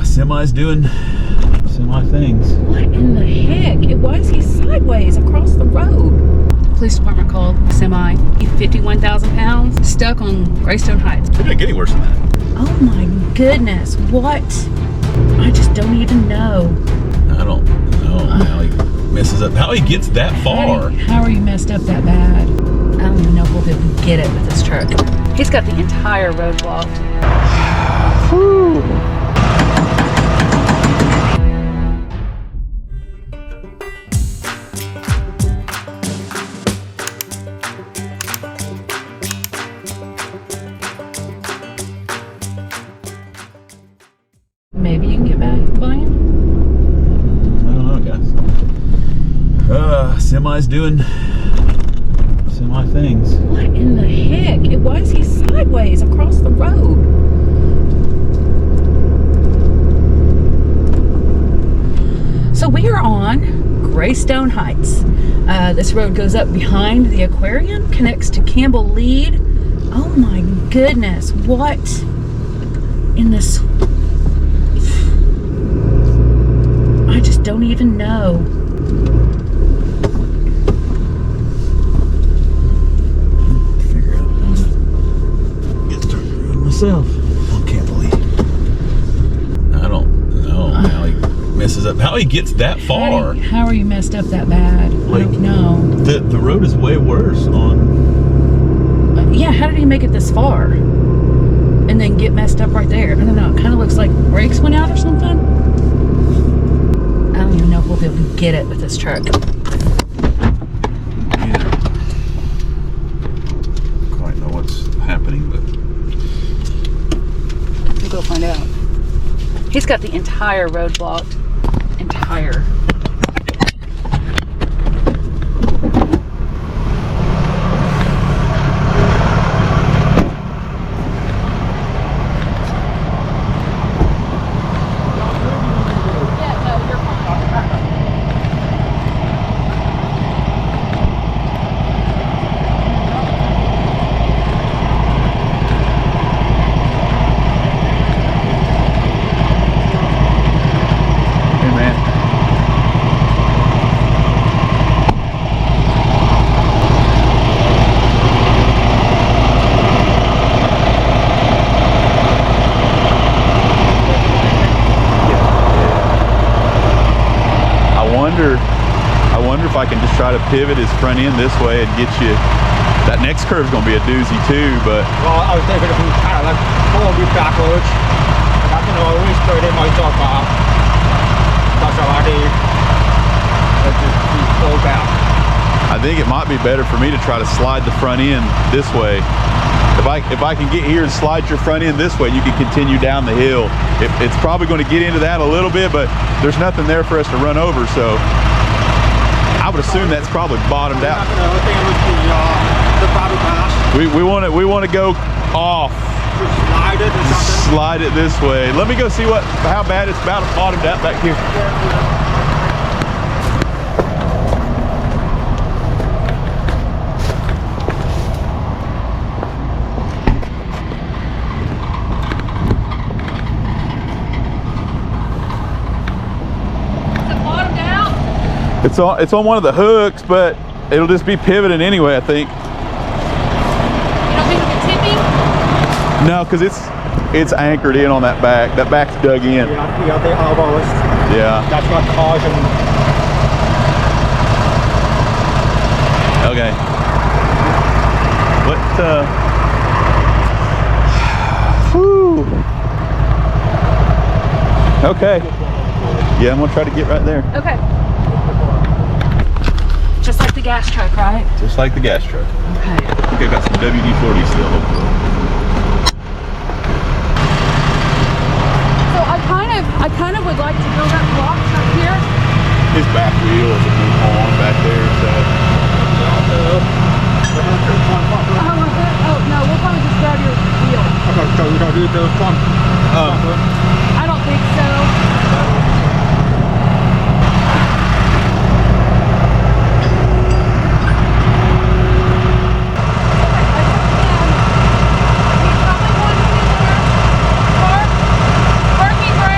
Semi's doing semi things. What in the heck? Why is he sideways across the road? Police department called semi. He's 51,000 pounds, stuck on Greystone Heights. It didn't get any worse than that. Oh my goodness, what? I just don't even know. I don't know how he messes up. How he gets that far. How are you messed up that bad? I don't even know if we'll be able to get it with this truck. He's got the entire road blocked. Whew. Maybe you can get back by him? I don't know, guys. Semi's doing semi things. What in the heck? Why is he sideways across the road? So we are on Greystone Heights. This road goes up behind the aquarium, connects to Campbell Lead. Oh my goodness, what in this? I just don't even know. Figure out how to get started around myself. I can't believe. I don't know how he messes up. How he gets that far. How are you messed up that bad? Like, I don't know. The road is way worse on. Yeah, how did he make it this far? And then get messed up right there? I don't know. It kind of looks like brakes went out or something. I don't even know if we'll be able to get it with this truck. Either. Don't quite know what's happening, but We'll go find out. He's got the entire road blocked. Entire. I wonder if I can just try to pivot his front end this way and get you. That next curve's gonna be a doozy too, but. Well, I was thinking if we kind of like pull a bit backwards, I can always throw it in my top off. That's how I do. Let's just pull back. I think it might be better for me to try to slide the front end this way. If I can get here and slide your front end this way, you can continue down the hill. It's probably going to get into that a little bit, but there's nothing there for us to run over, so I would assume that's probably bottomed out. We want to go off. Slide it or something. Slide it this way. Let me go see how bad it's about bottomed out back here. It's on one of the hooks, but it'll just be pivoting anyway, I think. You don't think we can tip him? No, because it's anchored in on that back. That back's dug in. Yeah, the elbows. Yeah. That's what causing. Okay. Whew. Okay. Yeah, I'm gonna try to get right there. Okay. Just like the gas truck, right? Just like the gas truck. Okay. I think I got some WD-40 still, hopefully. So I kind of would like to go that block up here. His back wheel is a move on back there, so. Oh no, we'll probably just grab your wheel. Okay, so we don't do the front. I don't think so. Parking right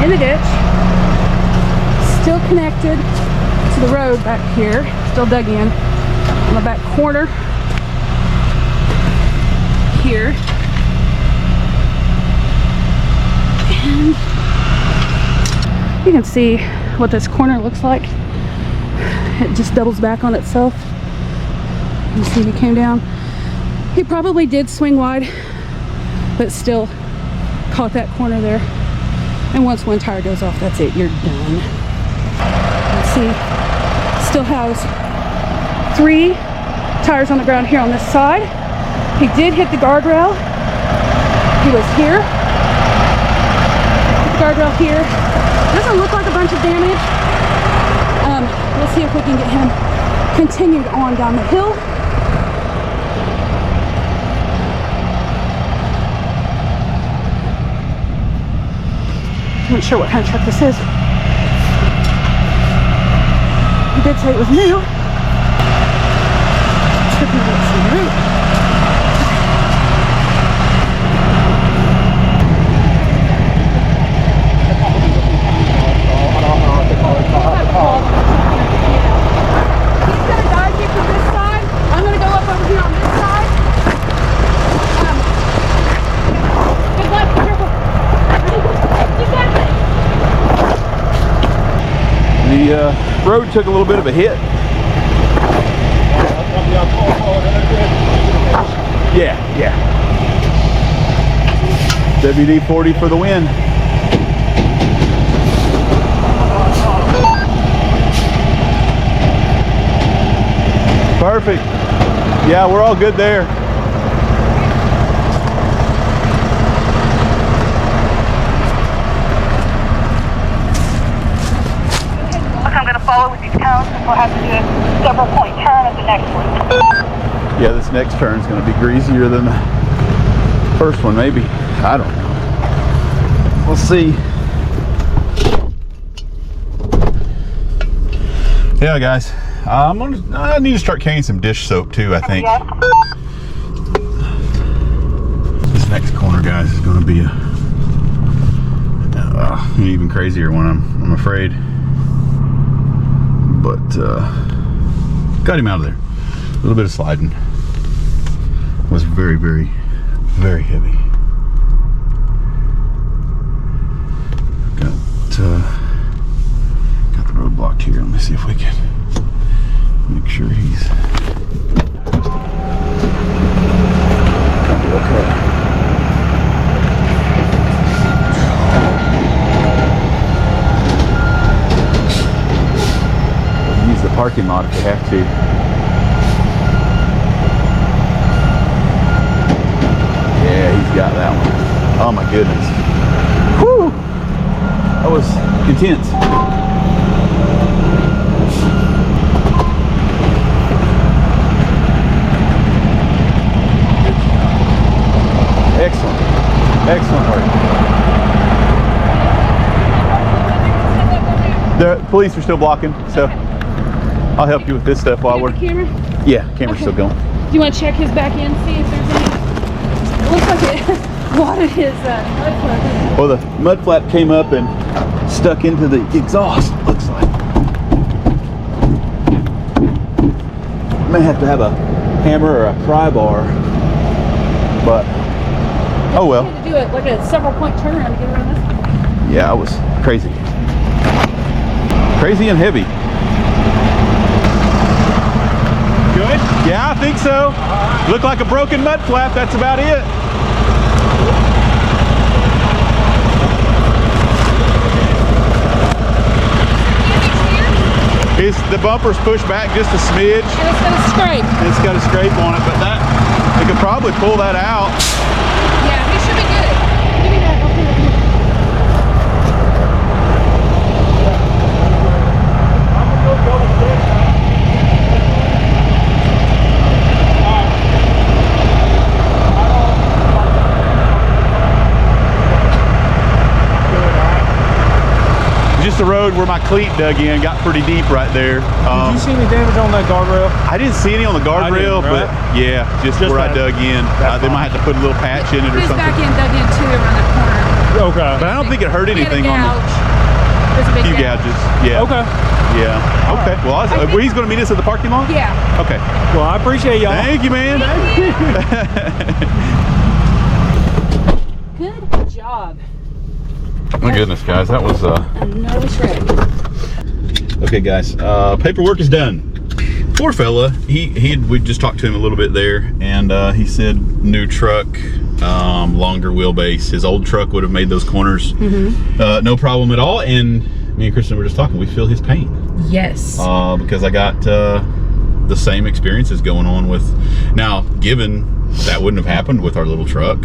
in the ditch, still connected to the road back here, still dug in on the back corner here. And you can see what this corner looks like. It just doubles back on itself. You see he came down. He probably did swing wide, but still caught that corner there. And once one tire goes off, that's it, you're done. Let's see, still has 3 tires on the ground here on this side. He did hit the guardrail. He was here. Hit the guardrail here. Doesn't look like a bunch of damage. We'll see if we can get him continued on down the hill. I'm not sure what kind of truck this is. He did say it was new. Took me to see the route. He's gonna guide you from this side. I'm gonna go up over here on this side. Good luck, be careful. You got this. The road took a little bit of a hit. Yeah. WD-40 for the win. Perfect. Yeah, we're all good there. I'm going to follow with these cones and we'll have to do a several point turn at the next one. Yeah, this next turn is going to be greasier than the first one, maybe. I don't know. We'll see. Yeah, guys. I need to start carrying some dish soap too, I think. This next corner, guys, is going to be an even crazier one, I'm afraid. But got him out of there. A little bit of sliding. Was very, very, very heavy. Got the road blocked here. Let me see if we can make sure he's gonna be okay. We'll use the parking lot if we have to. Yeah, he's got that one. Oh my goodness. Whew! That was intense. Excellent. Excellent work. The police are still blocking, so I'll help you with this stuff while we're... Camera? Yeah, camera's still going. Do you want to check his back end, see if there's any... It looks like it wadded his mud flap. Well, the mud flap came up and stuck into the exhaust, looks like. May have to have a hammer or a pry bar, but oh well. You had to do it like a several point turnaround to get around this. Yeah, it was crazy. Crazy and heavy. Good? Yeah, I think so. Looked like a broken mud flap, that's about it. The bumper's pushed back just a smidge. And it's gonna scrape. It's got a scrape on it, but that we could probably pull that out. Yeah, he should be good. Give me that. I'll put it in. Just the road where my cleat dug in got pretty deep right there. Did you see any damage on that guardrail? I didn't see any on the guardrail, right? but yeah, just where I dug in. They might have to put a little patch in it or His something. back end dug in too around that corner. Okay. But I don't think it hurt He had a anything on the gouge. There's a big few gouge. gouges. Yeah. Okay. Yeah. Okay. Well, well, he's going to meet us at the parking lot? Yeah. Okay. Well, I appreciate y'all. Thank you, man. Good job. My goodness, guys, that was A nervous wreck. okay, guys. Paperwork is done. Poor fella. We just talked to him a little bit there, and he said new truck, longer wheelbase. His old truck would have made those corners no problem at all. And me and Kristen were just talking. We feel his pain. Yes. Because I got the same experiences going on with. Now, given that wouldn't have happened with our little truck.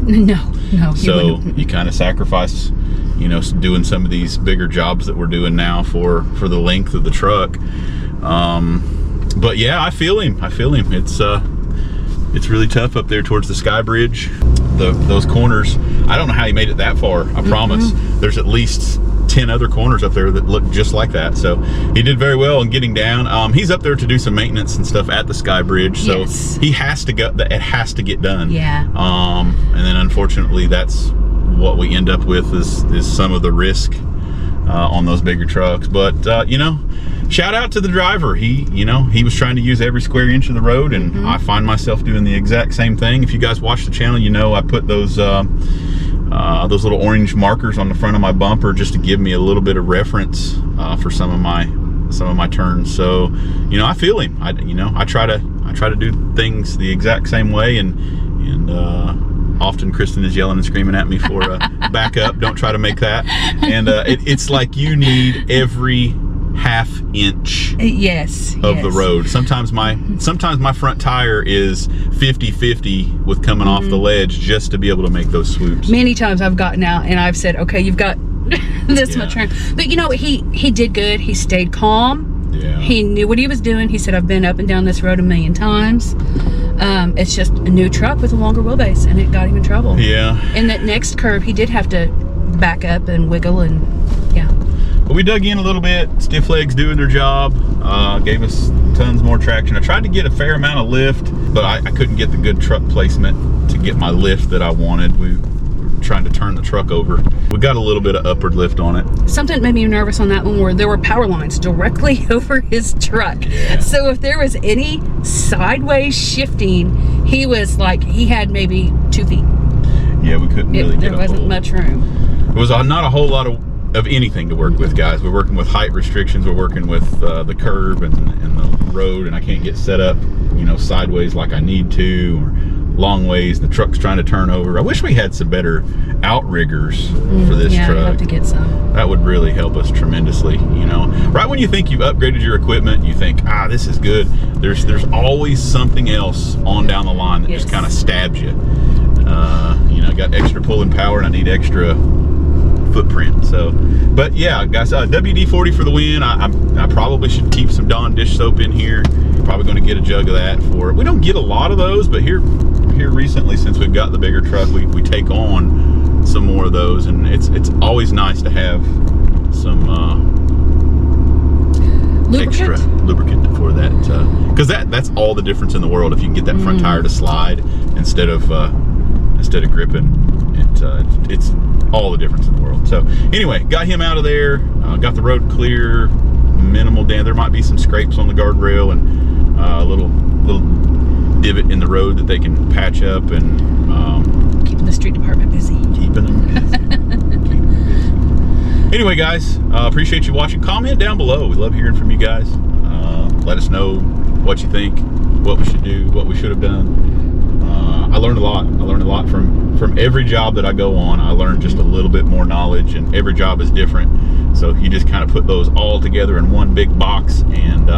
No. So you kind of sacrifice, you know, doing some of these bigger jobs that we're doing now for the length of the truck. But yeah, I feel him. It's really tough up there towards the Sky Bridge. Those corners, I don't know how he made it that far. I promise. There's at least 10 other corners up there that look just like that. So he did very well in getting down. He's up there to do some maintenance and stuff at the Sky Bridge. So he has to go. It has to get done. Yeah. And then unfortunately, that's what we end up with is some of the risk on those bigger trucks. But you know, shout out to the driver. He was trying to use every square inch of the road, and I find myself doing the exact same thing. If you guys watch the channel, you know I put those little orange markers on the front of my bumper just to give me a little bit of reference for some of my turns. So, you know, I feel him. I try to do things the exact same way, and often Kristen is yelling and screaming at me for back up. Don't try to make that. And it's like you need every half inch of the road. Sometimes my front tire is 50-50 with coming off the ledge just to be able to make those swoops. Many times I've gotten out and I've said, okay, you've got this much room. But you know, he did good. He stayed calm. Yeah. He knew what he was doing. He said, I've been up and down this road a million times. It's just a new truck with a longer wheelbase, and it got him in trouble. Yeah. In that next curve, he did have to back up and wiggle, and yeah. But we dug in a little bit. Stiff legs doing their job. Gave us tons more traction. I tried to get a fair amount of lift, but I couldn't get the good truck placement to get my lift that I wanted. We were trying to turn the truck over. We got a little bit of upward lift on it. Something made me nervous on that one where there were power lines directly over his truck. Yeah. So if there was any sideways shifting, he had maybe 2 feet. Yeah, we couldn't really get There wasn't much room. It was not a whole lot of anything to work with, guys. We're working with height restrictions. We're working with the curb and the road, and I can't get set up, you know, sideways like I need to, or long ways. The truck's trying to turn over. I wish we had some better outriggers for this yeah, truck. I'd have to get some. That would really help us tremendously, you know. Right when you think you've upgraded your equipment, you think, this is good. There's always something else on down the line that just kind of stabs you. You know, I got extra pulling power and I need extra footprint. So, but yeah, guys, WD-40 for the win. I probably should keep some Dawn dish soap in here. Probably going to get a jug of that for it. We don't get a lot of those, but here recently, since we've got the bigger truck, we take on some more of those, and it's always nice to have some extra lubricant for that, because that's all the difference in the world. If you can get that front tire to slide instead of gripping, it's all the difference in the world. So anyway, got him out of there, got the road clear, minimal damage. There might be some scrapes on the guardrail and a little divot in the road that they can patch up, and Keeping the street department busy. Keeping them busy. Anyway, guys, appreciate you watching. Comment down below. We love hearing from you guys. Let us know what you think, what we should do, what we should have done. I learned a lot. I learned a lot from every job that I go on. I learned just a little bit more knowledge, and every job is different. So you just kind of put those all together in one big box, and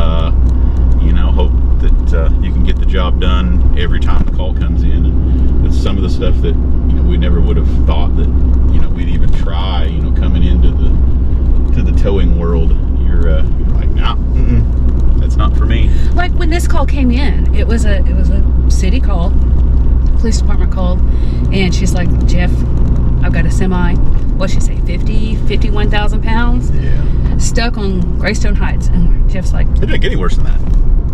you know, hope that you can get the job done every time the call comes in. And it's some of the stuff that, you know, we never would have thought that, you know, we'd even try. You know, coming into the towing world, you're like, nah, that's not for me. Like when this call came in, it was a city call. Police department called, and she's like, Jeff, I've got a semi, what'd she say, 51,000 pounds? Yeah. Stuck on Greystone Heights. And Jeff's like, It didn't get any worse than that.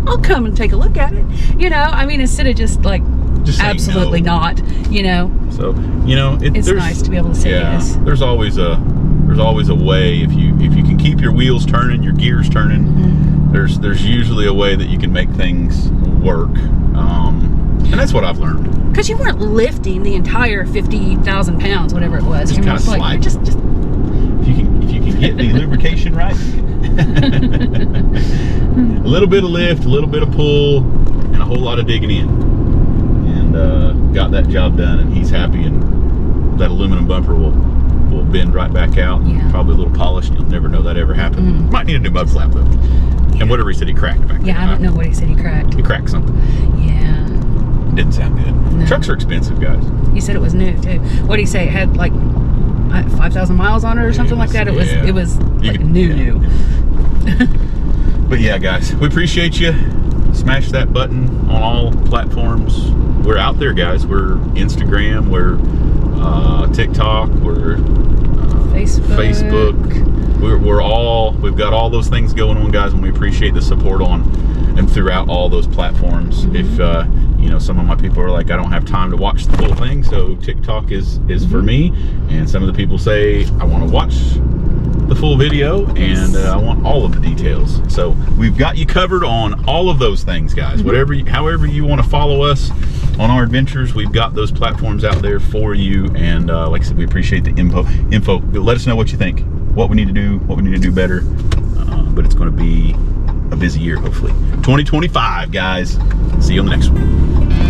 I'll come and take a look at it. You know, I mean, instead of just like just saying absolutely no. not, you know. So, you know, It's nice to be able to say yes. There's always a way if you can keep your wheels turning, your gears turning. Mm-hmm. There's usually a way that you can make things work, and that's what I've learned. Because you weren't lifting the entire 50,000 pounds, whatever it was. Just You kind of like, slide. just If you can get the lubrication right. A little bit of lift, a little bit of pull, and a whole lot of digging in. And got that job done, and he's happy, and that aluminum bumper will bend right back out. Yeah. Probably a little polished. You'll never know that ever happened. Mm. Might need a new mud flap though. And whatever he said he cracked back there. yeah, I don't know what he said he cracked. He cracked something. Yeah. Didn't sound good. No. Trucks are expensive, guys. He said it was new too. What did he say? It had like 5,000 miles on it or something like that. It was like new. But yeah, guys, we appreciate you. Smash that button on all platforms. We're out there, guys. We're Instagram. We're TikTok. We're Facebook. We've got all those things going on, guys, and we appreciate the support on and throughout all those platforms. Mm-hmm. If you know, some of my people are like, I don't have time to watch the full thing, so TikTok is for me. And some of the people say, I want to watch the full video, and I want all of the details. So we've got you covered on all of those things, guys. However you want to follow us on our adventures, we've got those platforms out there for you. And like I said, we appreciate the info. Let us know what you think, what we need to do better. But it's going to be a busy year, hopefully. 2025, guys. See you on the next one.